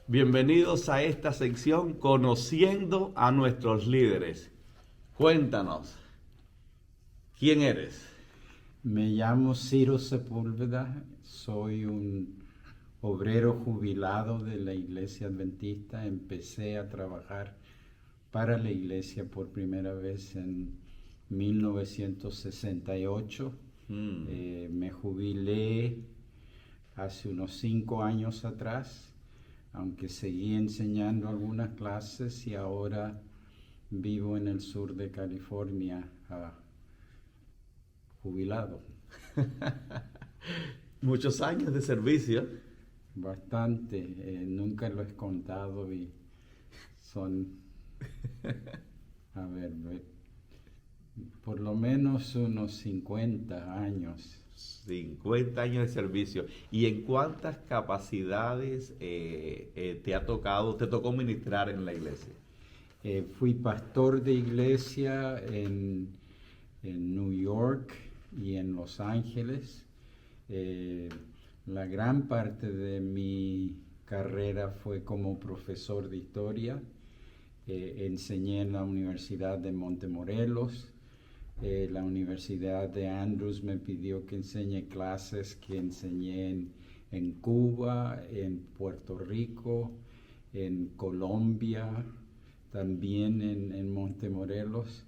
Bienvenidos a esta sección Conociendo a nuestros líderes. Cuéntanos, ¿quién eres? Me llamo Ciro Sepúlveda, soy un obrero jubilado de la Iglesia Adventista. Empecé a trabajar para la Iglesia por primera vez en 1968. Me jubilé hace unos 5 años atrás, aunque seguí enseñando algunas clases y ahora vivo en el sur de California, jubilado. Muchos años de servicio. Bastante, nunca lo he contado y son, a ver, por lo menos unos 50 años. 50 años de servicio. ¿Y en cuántas capacidades te tocó ministrar en la iglesia? Fui pastor de iglesia en New York y en Los Ángeles. La gran parte de mi carrera fue como profesor de historia. Enseñé en la Universidad de Montemorelos. La Universidad de Andrews me pidió que enseñe clases que enseñé en Cuba, en Puerto Rico, en Colombia, también en Montemorelos.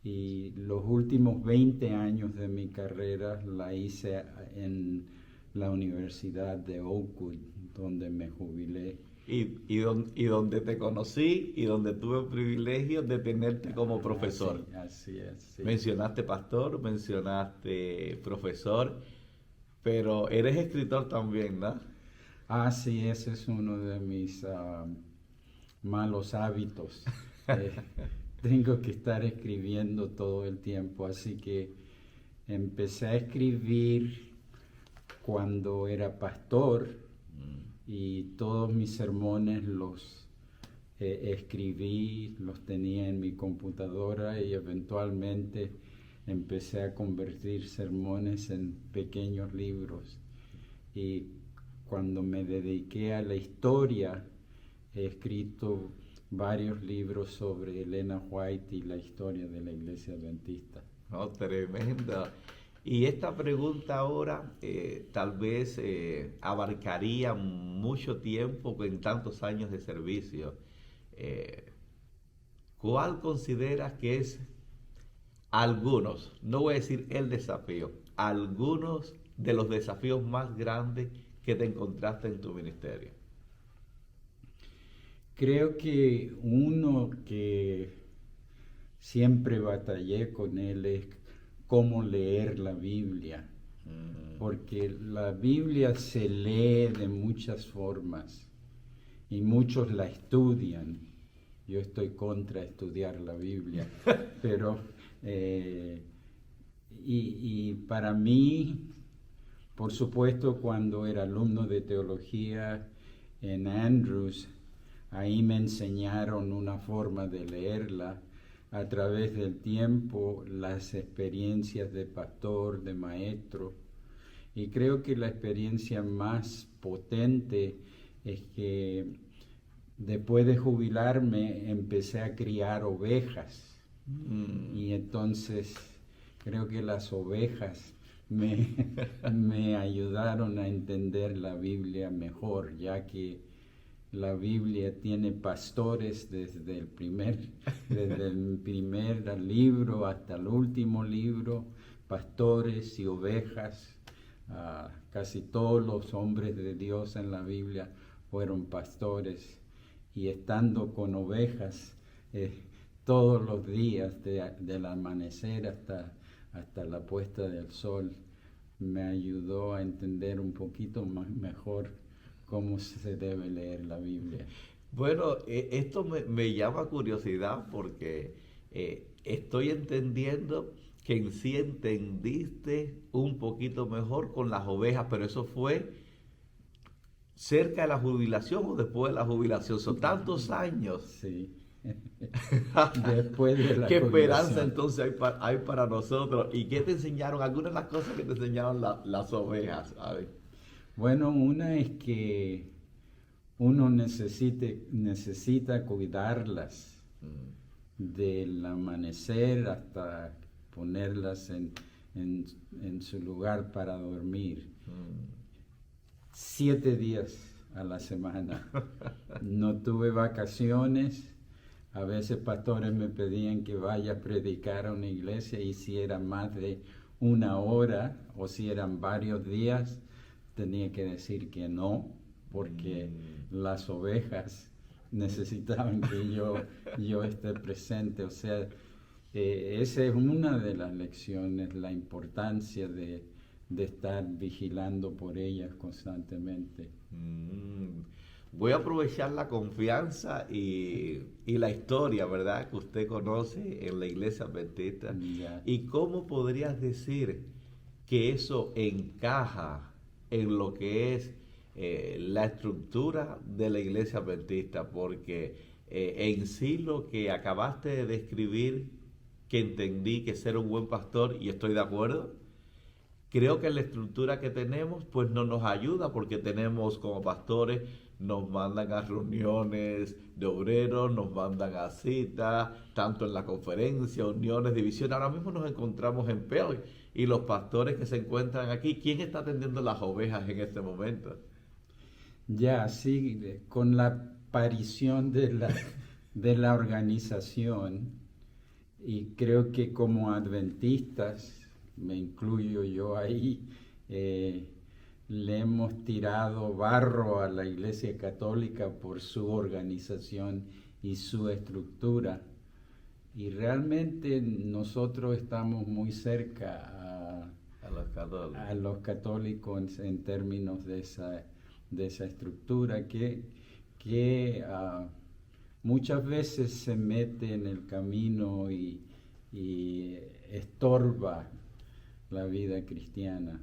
Y los últimos 20 años de mi carrera la hice en la Universidad de Oakwood, donde me jubilé. Y donde te conocí y donde tuve el privilegio de tenerte como profesor. Así es. Sí. Mencionaste pastor, mencionaste profesor, pero eres escritor también, ¿no? Sí, ese es uno de mis malos hábitos. Tengo que estar escribiendo todo el tiempo, así que empecé a escribir cuando era pastor y todos mis sermones los escribí, los tenía en mi computadora y eventualmente empecé a convertir sermones en pequeños libros. Y cuando me dediqué a la historia, he escrito varios libros sobre Elena White y la historia de la Iglesia Adventista. No, tremendo. Y esta pregunta ahora tal vez abarcaría mucho tiempo en tantos años de servicio. ¿Cuál consideras que es algunos, no voy a decir el desafío, algunos de los desafíos más grandes que te encontraste en tu ministerio? Creo que uno que siempre batallé con él es cómo leer la Biblia, porque la Biblia se lee de muchas formas y muchos la estudian. Yo estoy contra estudiar la Biblia, pero y para mí, por supuesto, cuando era alumno de teología en Andrews, ahí me enseñaron una forma de leerla a través del tiempo, las experiencias de pastor, de maestro. Y creo que la experiencia más potente es que después de jubilarme empecé a criar ovejas. Y entonces creo que las ovejas me ayudaron a entender la Biblia mejor, ya que la Biblia tiene pastores desde el primer libro hasta el último libro, pastores y ovejas. Casi todos los hombres de Dios en la Biblia fueron pastores, y estando con ovejas todos los días del amanecer hasta la puesta del sol, me ayudó a entender un poquito mejor cómo se debe leer la Biblia. Bueno, esto me llama curiosidad porque estoy entendiendo que en sí entendiste un poquito mejor con las ovejas, pero eso fue cerca de la jubilación o después de la jubilación. Son tantos años. Sí. Después de la ¿Qué jubilación. esperanza entonces hay para nosotros? ¿Y qué te enseñaron? Algunas de las cosas que te enseñaron las ovejas. A ver. Bueno, una es que uno necesita cuidarlas Mm, del amanecer hasta ponerlas en su lugar para dormir. mm. 7 días a la semana. No tuve vacaciones. A veces pastores me pedían que vaya a predicar a una iglesia y si era más de 1 hora o si eran varios días, tenía que decir que no, porque las ovejas necesitaban que yo esté presente. O sea, esa es una de las lecciones, la importancia de estar vigilando por ellas constantemente. Mm. Voy a aprovechar la confianza y la historia, ¿verdad?, que usted conoce en la iglesia adventista. Ya. ¿Y cómo podrías decir que eso encaja en lo que es la estructura de la iglesia adventista? Porque en sí lo que acabaste de describir, que entendí que ser un buen pastor, y estoy de acuerdo, creo que la estructura que tenemos pues no nos ayuda porque tenemos como pastores, nos mandan a reuniones de obreros, nos mandan a citas, tanto en la conferencia, uniones, divisiones. Ahora mismo nos encontramos en peor y los pastores que se encuentran aquí, ¿quién está atendiendo las ovejas en este momento? Ya, sí, con la aparición de la organización, y creo que como adventistas, me incluyo yo ahí, eh, le hemos tirado barro a la Iglesia Católica por su organización y su estructura. Y realmente nosotros estamos muy cerca A los católicos. a los católicos en términos de esa estructura que muchas veces se mete en el camino y estorba la vida cristiana.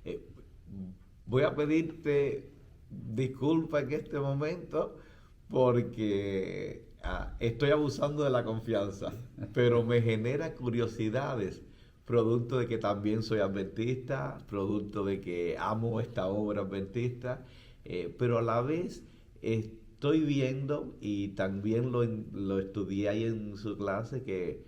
Eh, Voy a pedirte disculpa en este momento porque estoy abusando de la confianza, pero me genera curiosidades, producto de que también soy adventista, producto de que amo esta obra adventista, pero a la vez estoy viendo, y también lo estudié ahí en su clase, que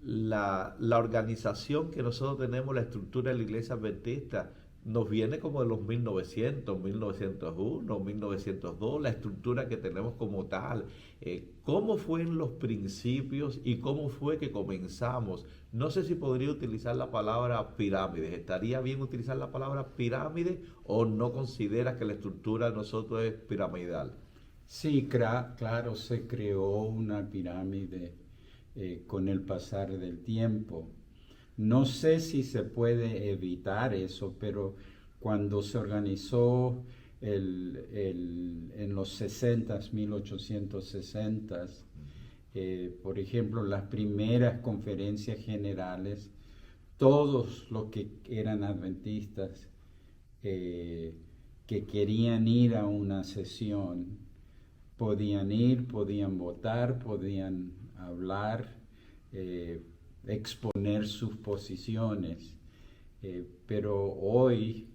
la organización que nosotros tenemos, la estructura de la iglesia adventista, nos viene como de los 1900, 1901, 1902, la estructura que tenemos como tal. ¿Cómo fue en los principios y cómo fue que comenzamos? No sé si podría utilizar la palabra pirámides. ¿Estaría bien utilizar la palabra pirámide o no considera que la estructura de nosotros es piramidal? Sí, claro, se creó una pirámide con el pasar del tiempo. No sé si se puede evitar eso, pero cuando se organizó en los 60s, 1860s, por ejemplo, las primeras conferencias generales, todos los que eran adventistas que querían ir a una sesión, podían ir, podían votar, podían hablar, exponer sus posiciones, pero hoy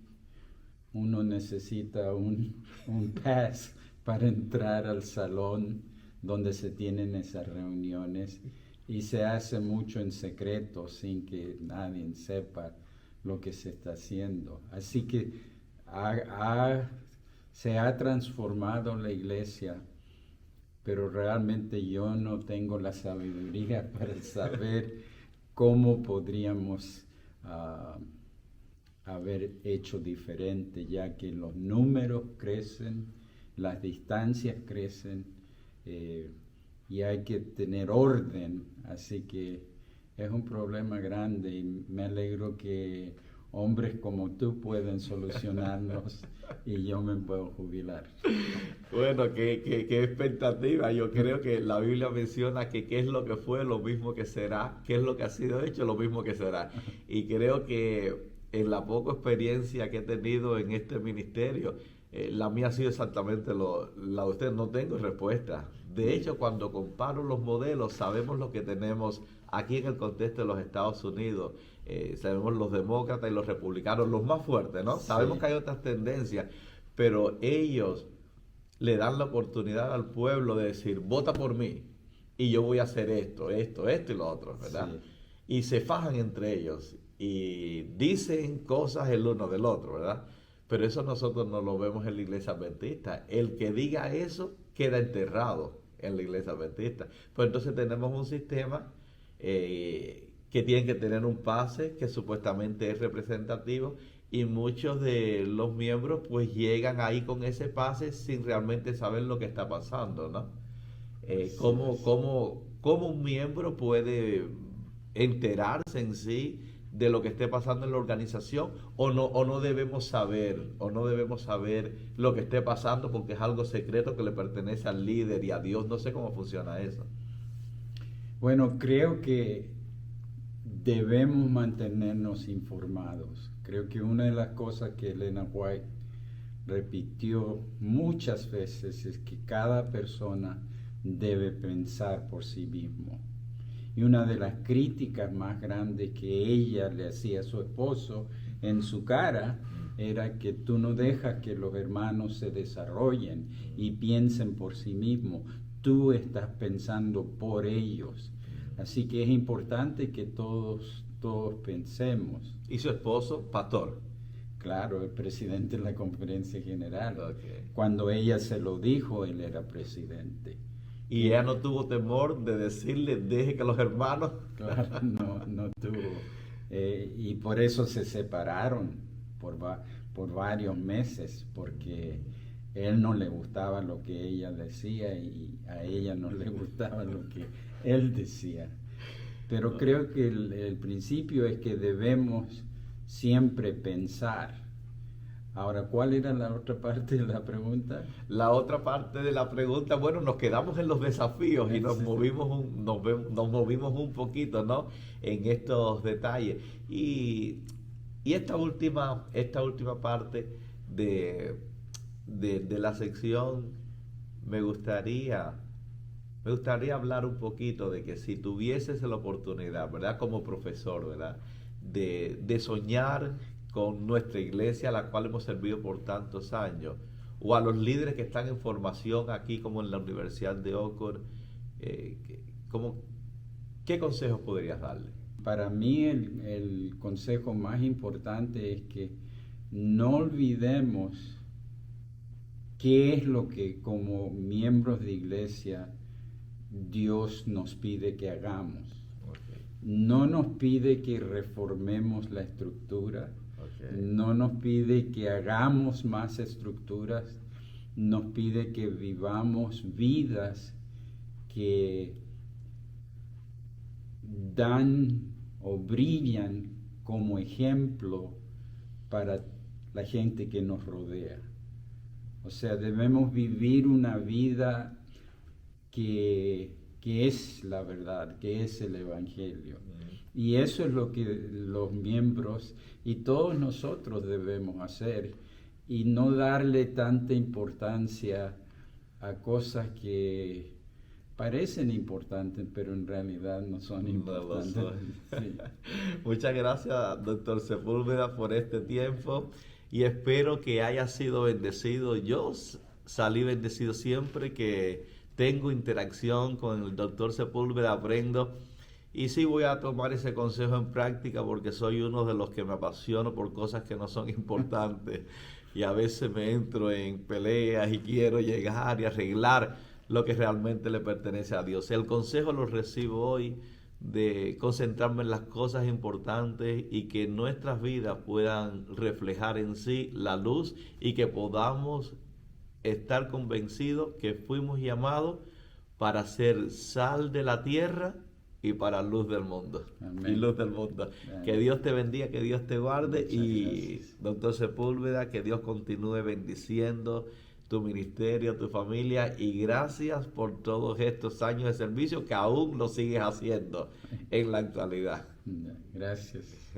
uno necesita un pass para entrar al salón donde se tienen esas reuniones y se hace mucho en secreto sin que nadie sepa lo que se está haciendo. Así que se ha transformado la iglesia, pero realmente yo no tengo la sabiduría para saber cómo podríamos haber hecho diferente, ya que los números crecen, las distancias crecen y hay que tener orden, así que es un problema grande y me alegro que hombres como tú pueden solucionarnos y yo me puedo jubilar. Bueno, qué expectativa. Yo creo que la Biblia menciona que qué es lo que fue, lo mismo que será, qué es lo que ha sido hecho, lo mismo que será. Y creo que en la poca experiencia que he tenido en este ministerio, la mía ha sido exactamente la de usted. No tengo respuesta. De hecho, cuando comparo los modelos, sabemos lo que tenemos aquí en el contexto de los Estados Unidos. Sabemos los demócratas y los republicanos, los más fuertes, ¿no? Sí. Sabemos que hay otras tendencias, pero ellos le dan la oportunidad al pueblo de decir, vota por mí y yo voy a hacer esto y lo otro, ¿verdad? Sí. Y se fajan entre ellos y dicen cosas el uno del otro, ¿verdad? Pero eso nosotros no lo vemos en la iglesia adventista. El que diga eso queda enterrado en la iglesia adventista. Pues entonces tenemos un sistema que tiene que tener un pase que supuestamente es representativo y muchos de los miembros pues llegan ahí con ese pase sin realmente saber lo que está pasando, ¿no? ¿Cómo un miembro puede enterarse en sí de lo que esté pasando en la organización o no debemos saber lo que esté pasando porque es algo secreto que le pertenece al líder y a Dios? No sé cómo funciona eso. Bueno, creo que debemos mantenernos informados. Creo que una de las cosas que Elena White repitió muchas veces es que cada persona debe pensar por sí mismo. Y una de las críticas más grandes que ella le hacía a su esposo en su cara era que tú no dejas que los hermanos se desarrollen y piensen por sí mismos. Tú estás pensando por ellos. Así que es importante que todos pensemos. ¿Y su esposo, pastor? Claro, el presidente de la conferencia general. Okay. Cuando ella se lo dijo, él era presidente. Y ella no tuvo temor de decirle, deje que los hermanos... Claro, no tuvo. Y por eso se separaron por varios meses, porque él no le gustaba lo que ella decía y a ella no le gustaba lo que él decía. Pero creo que el principio es que debemos siempre pensar. Ahora, ¿cuál era la otra parte de la pregunta? La otra parte de la pregunta, bueno, nos quedamos en los desafíos y nos movimos un poquito, ¿no? En estos detalles. Y esta última parte de la sección, me gustaría hablar un poquito de que si tuvieses la oportunidad, ¿verdad? Como profesor, ¿verdad? De soñar con nuestra iglesia, a la cual hemos servido por tantos años, o a los líderes que están en formación aquí, como en la Universidad de Oxford, ¿qué consejos podrías darle? Para mí el consejo más importante es que no olvidemos qué es lo que como miembros de iglesia Dios nos pide que hagamos. Okay. No nos pide que reformemos la estructura. Okay. No nos pide que hagamos más estructuras, nos pide que vivamos vidas que dan o brillan como ejemplo para la gente que nos rodea. O sea, debemos vivir una vida que es la verdad, que es el Evangelio. Y eso es lo que los miembros y todos nosotros debemos hacer y no darle tanta importancia a cosas que parecen importantes, pero en realidad no son importantes. No lo son. Sí. Muchas gracias, doctor Sepúlveda, por este tiempo y espero que haya sido bendecido. Yo salí bendecido siempre que tengo interacción con el doctor Sepúlveda, aprendo. Y sí voy a tomar ese consejo en práctica porque soy uno de los que me apasiono por cosas que no son importantes y a veces me entro en peleas y quiero llegar y arreglar lo que realmente le pertenece a Dios. El consejo lo recibo hoy de concentrarme en las cosas importantes y que nuestras vidas puedan reflejar en sí la luz y que podamos estar convencidos que fuimos llamados para ser sal de la tierra y para luz del mundo. Amén. Y luz del mundo. Amén. Que Dios te bendiga, que Dios te guarde. Muchas y gracias. Doctor Sepúlveda, que Dios continúe bendiciendo tu ministerio, tu familia, y gracias por todos estos años de servicio que aún lo sigues haciendo en la actualidad. Gracias.